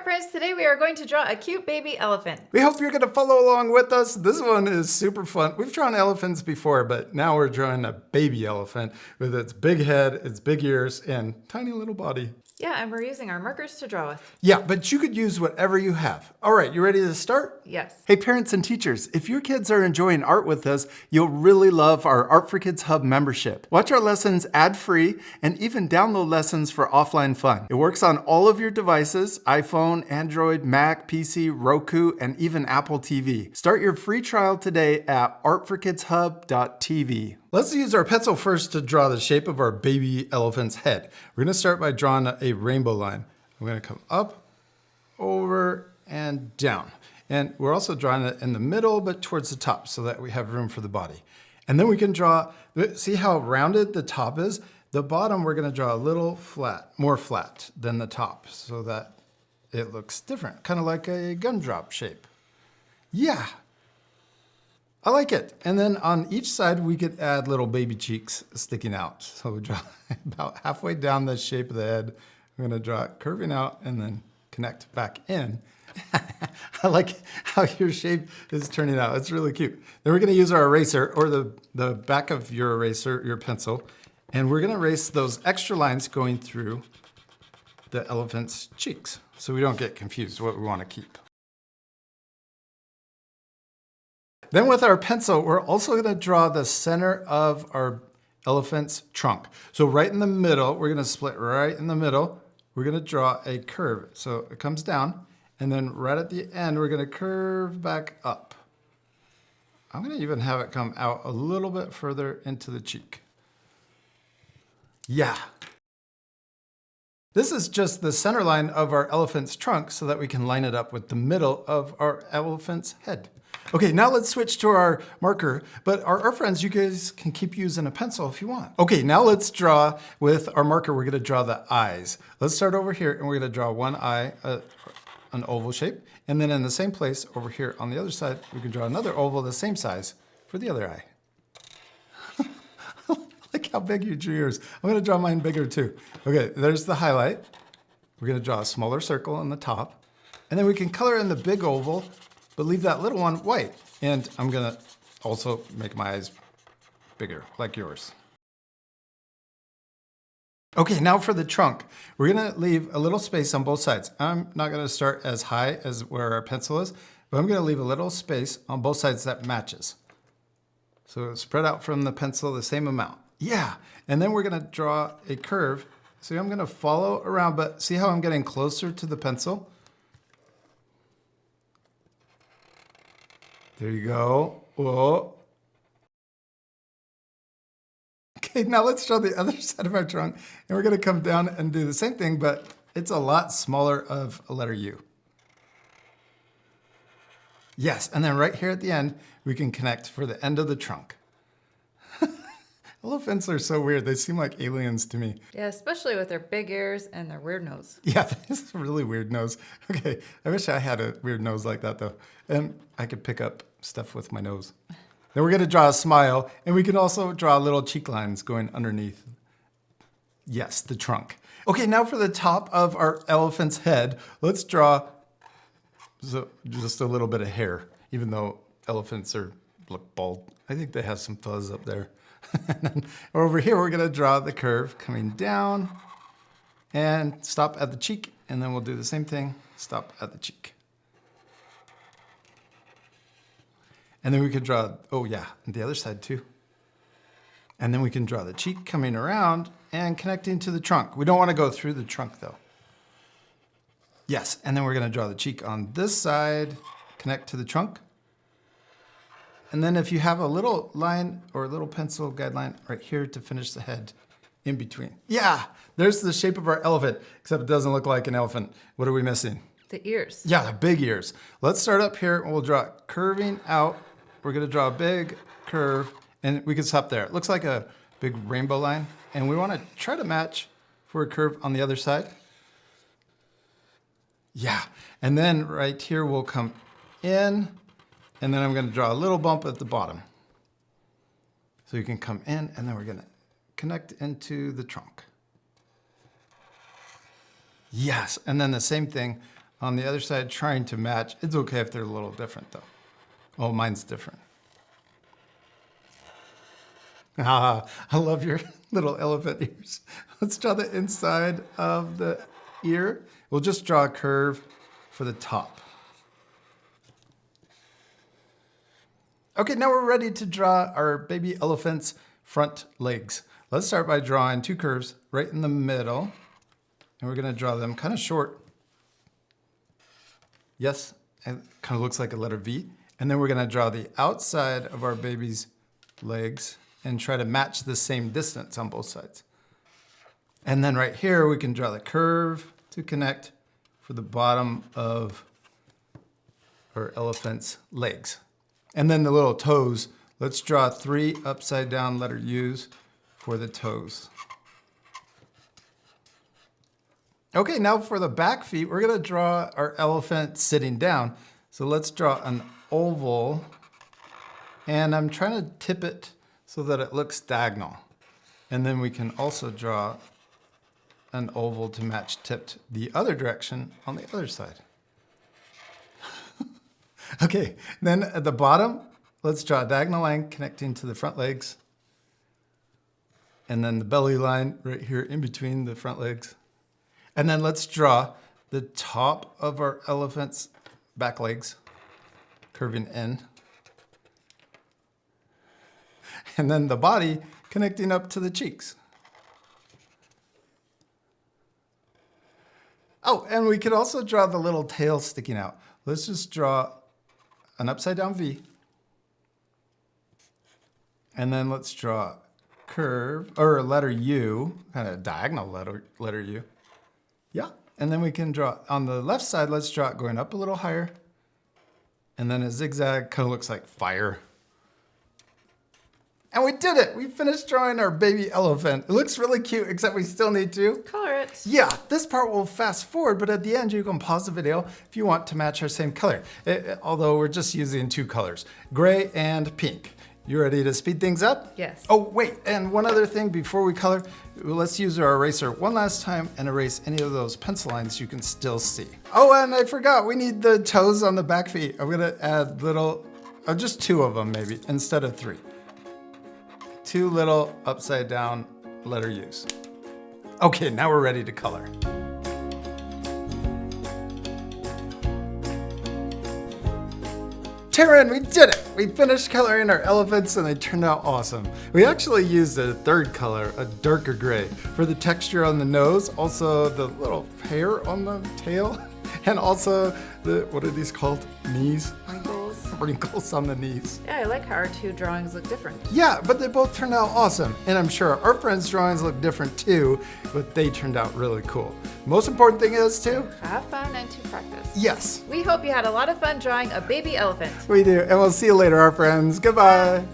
friends, today we are going to draw a cute baby elephant. We hope you're going to follow along with us. This one is super fun. We've drawn elephants before, but now we're drawing a baby elephant with its big head, its big ears, and tiny little body. Yeah, and we're using our markers to draw with. Yeah, but you could use whatever you have. All right, you ready to start? Yes. Hey, parents and teachers, if your kids are enjoying art with us, you'll really love our Art for Kids Hub membership. Watch our lessons ad-free and even download lessons for offline fun. It works on all of your devices, iPhone, Android, Mac, PC, Roku, and even Apple TV. Start your free trial today at artforkidshub.tv. Let's use our pencil first to draw the shape of our baby elephant's head. We're gonna start by drawing a rainbow line. I'm gonna come up, over, and down. And we're also drawing it in the middle, but towards the top so that we have room for the body. And then we can draw, see how rounded the top is? The bottom, we're gonna draw a little flat, more flat than the top so that it looks different, kind of like a gumdrop shape. Yeah. I like it. And then on each side, we could add little baby cheeks sticking out. So we draw about halfway down the shape of the head. We're gonna draw it curving out and then connect back in. I like how your shape is turning out. It's really cute. Then we're gonna use our eraser or the back of your eraser, your pencil, and we're gonna erase those extra lines going through the elephant's cheeks so we don't get confused what we wanna keep. Then with our pencil, we're also gonna draw the center of our elephant's trunk. So right in the middle, we're gonna split right in the middle. We're gonna draw a curve. So it comes down, and then right at the end, we're gonna curve back up. I'm gonna even have it come out a little bit further into the cheek. Yeah. This is just the center line of our elephant's trunk so that we can line it up with the middle of our elephant's head. Okay, now let's switch to our marker, but our friends, you guys can keep using a pencil if you want. Okay, now let's draw with our marker. We're gonna draw the eyes. Let's start over here and we're gonna draw one eye, an oval shape. And then in the same place over here on the other side, we can draw another oval the same size for the other eye. Look how big you drew yours. I'm gonna draw mine bigger too. Okay, there's the highlight. We're gonna draw a smaller circle on the top. And then we can color in the big oval, but leave that little one white. And I'm gonna also make my eyes bigger, like yours. Okay, now for the trunk. We're gonna leave a little space on both sides. I'm not gonna start as high as where our pencil is, but I'm gonna leave a little space on both sides that matches. So spread out from the pencil the same amount. Yeah, and then we're gonna draw a curve. So I'm gonna follow around, but see how I'm getting closer to the pencil? There you go. Whoa. Okay, now let's draw the other side of our trunk. And we're gonna come down and do the same thing, but it's a lot smaller of a letter U. Yes, and then right here at the end, we can connect for the end of the trunk. Elephants are so weird. They seem like aliens to me. Yeah, especially with their big ears and their weird nose. Yeah, that's a really weird nose. Okay, I wish I had a weird nose like that though. And I could pick up stuff with my nose. Then we're gonna draw a smile, and we can also draw little cheek lines going underneath. Yes, the trunk. Okay, now for the top of our elephant's head, let's draw just a little bit of hair, even though elephants look bald. I think they have some fuzz up there. And then over here, we're gonna draw the curve coming down and stop at the cheek. And then we'll do the same thing, stop at the cheek. And then we could draw, oh yeah, the other side too. And then we can draw the cheek coming around and connecting to the trunk. We don't wanna go through the trunk though. Yes, and then we're gonna draw the cheek on this side, connect to the trunk. And then if you have a little line or a little pencil guideline right here to finish the head in between. Yeah, there's the shape of our elephant, except it doesn't look like an elephant. What are we missing? The ears. Yeah, the big ears. Let's start up here and we'll draw it curving out. We're gonna draw a big curve and we can stop there. It looks like a big rainbow line. And we wanna try to match for a curve on the other side. Yeah, and then right here we'll come in. And then I'm gonna draw a little bump at the bottom. So you can come in and then we're gonna connect into the trunk. Yes, and then the same thing on the other side trying to match. It's okay if they're a little different though. Oh, mine's different. Ah, I love your little elephant ears. Let's draw the inside of the ear. We'll just draw a curve for the top. Okay, now we're ready to draw our baby elephant's front legs. Let's start by drawing two curves right in the middle. And we're gonna draw them kind of short. Yes, it kind of looks like a letter V. And then we're gonna draw the outside of our baby's legs and try to match the same distance on both sides. And then right here, we can draw the curve to connect for the bottom of our elephant's legs. And then the little toes, let's draw 3 upside down letter U's for the toes. Okay, now for the back feet, we're gonna draw our elephant sitting down. So let's draw an oval, and I'm trying to tip it so that it looks diagonal. And then we can also draw an oval to match tipped the other direction on the other side. Okay, then at the bottom, let's draw a diagonal line connecting to the front legs. And then the belly line right here in between the front legs. And then let's draw the top of our elephant's back legs, curving in. And then the body connecting up to the cheeks. Oh, and we could also draw the little tail sticking out. Let's just draw an upside down V. And then let's draw a curve, or a letter U, kind of a diagonal letter U. Yeah, and then we can draw, on the left side, let's draw it going up a little higher. And then a zigzag, kind of looks like fire. And we did it! We finished drawing our baby elephant. It looks really cute, except we still need to Color it. Yeah, this part will fast forward, but at the end you can pause the video if you want to match our same color. Although we're just using 2 colors, gray and pink. You ready to speed things up? Yes. Oh, wait, and one other thing before we color, let's use our eraser one last time and erase any of those pencil lines you can still see. Oh, and I forgot, we need the toes on the back feet. I'm gonna add just 2 of them maybe, instead of 3. 2 little upside down letter U's. Okay, now we're ready to color. Teryn, we did it! We finished coloring our elephants and they turned out awesome. We actually used a 3rd color, a darker gray, for the texture on the nose, also the little hair on the tail, and also what are these called? Knees? Wrinkles. Wrinkles on the knees. Yeah, I like how our 2 drawings look different. Yeah, but they both turned out awesome. And I'm sure our friends' drawings look different too, but they turned out really cool. Most important thing is to have fun and to practice. Yes. We hope you had a lot of fun drawing a baby elephant. We do. And we'll see you later, our friends. Goodbye.